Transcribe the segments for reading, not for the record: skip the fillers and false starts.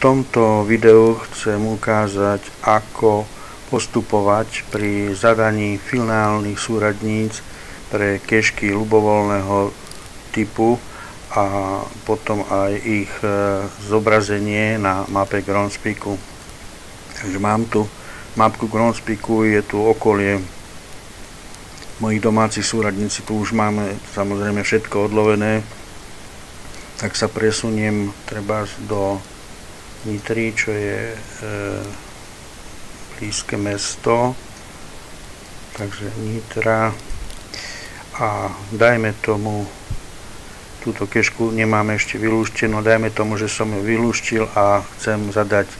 tomto videu chcem ukázať, ako postupovať pri zadaní finálnych súradníc pre cacheky ľubovoľného typu a potom aj ich zobrazenie na mape Groundspeaku. Takže mám tu mapku Groundspeaku, je tu okolie mojich domácich súradníci, tu už máme samozrejme všetko odlovené. Tak sa presuniem treba do Nitry, čo je blízke mesto, takže Nitra, a dajme tomu, túto cacheku nemáme ešte vylúštenú, dajme tomu, že som ju vylúštil a chcem zadať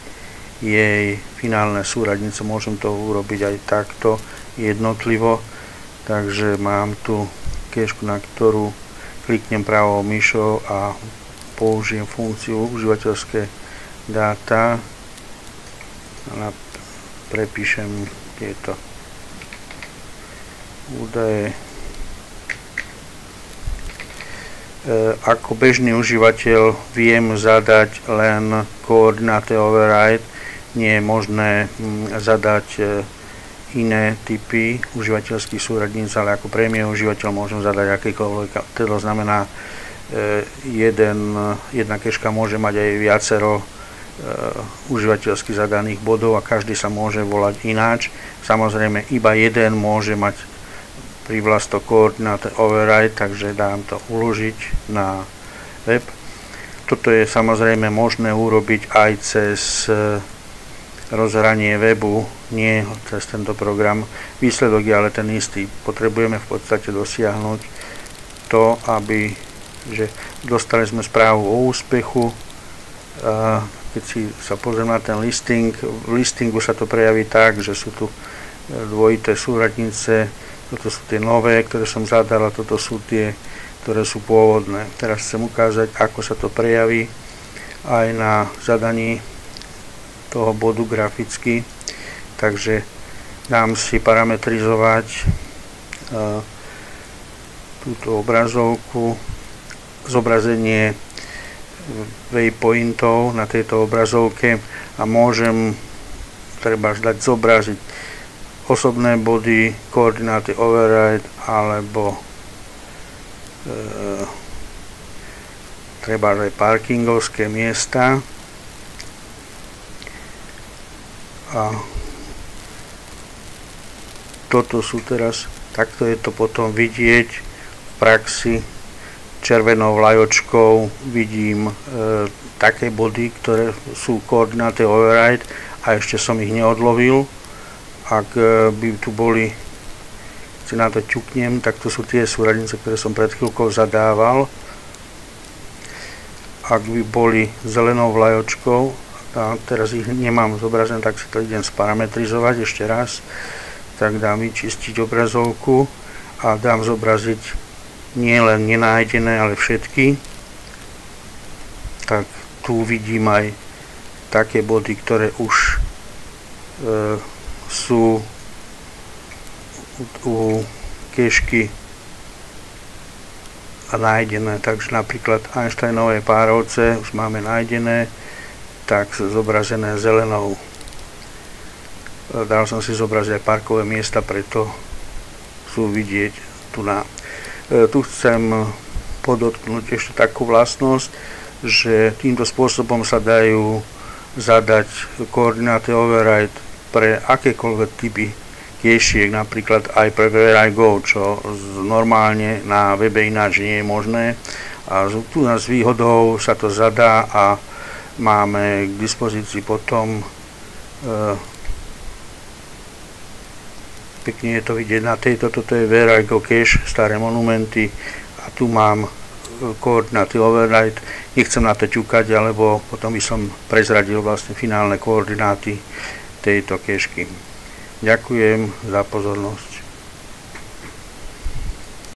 jej finálne súradnice. Môžem to urobiť aj takto jednotlivo, takže mám tu cacheku, na ktorú kliknem pravou myšou a použijem funkciu užívateľské dáta a prepíšem tieto údaje. Ako bežný užívateľ viem zadať len koordináty override, nie je možné zadať iné typy užívateľských súradníc, ale ako premium užívateľ môžem zadať akékoľvek. To znamená, jedna cacheka môže mať aj viacero užívateľsky zadaných bodov a každý sa môže volať ináč. Samozrejme, iba jeden môže mať privlastok koordináty override, takže dám to uložiť na web. Toto je samozrejme možné urobiť aj cez rozhranie webu, nie cez tento program. Výsledok je ale ten istý. Potrebujeme v podstate dosiahnuť to, že dostali sme správu o úspechu. Keď si sa pozriem na ten listing, v listingu sa to prejaví tak, že sú tu dvojité súradnice, toto sú tie nové, ktoré som zadal, a toto sú tie, ktoré sú pôvodné. Teraz chcem ukázať, ako sa to prejaví aj na zadaní toho bodu graficky. Takže dám si parametrizovať túto obrazovku, zobrazenie waypointov na tejto obrazovke a môžem treba dať zobraziť osobné body, koordináty override alebo treba aj parkingovské miesta. A toto sú teraz, takto je to potom vidieť v praxi. Červenou vlajočkou vidím také body, ktoré sú koordináty override a ešte som ich neodlovil. Ak by tu boli, si na to ťuknem, tak to sú tie súradnice, ktoré som pred chvíľkou zadával. Ak by boli zelenou vlajočkou, a teraz ich nemám zobrazené, tak si to idem sparametrizovať ešte raz, tak dám vyčistiť obrazovku a dám zobraziť nie len nenájdené, ale všetky. Tak tu vidím aj také body, ktoré už sú u cacheky nájdené. Takže napríklad Einsteinové párovce už máme nájdené, tak sú zobrazené zelenou. Dal som si zobraziť aj parkové miesta, preto sú vidieť tu na. Tu chcem podotknúť ešte takú vlastnosť, že týmto spôsobom sa dajú zadať koordináty override pre akékoľvek typy cachiek, napríklad aj pre Where-I-Go, čo normálne na webe ináč nie je možné. A tu s výhodou sa to zadá a máme k dispozícii potom pekne je to vidieť na tejto, toto je Where-I-Go cache, staré monumenty, a tu mám koordináty override. Nechcem na to ťukať, alebo potom by som prezradil vlastne finálne koordináty tejto cacheky. Ďakujem za pozornosť.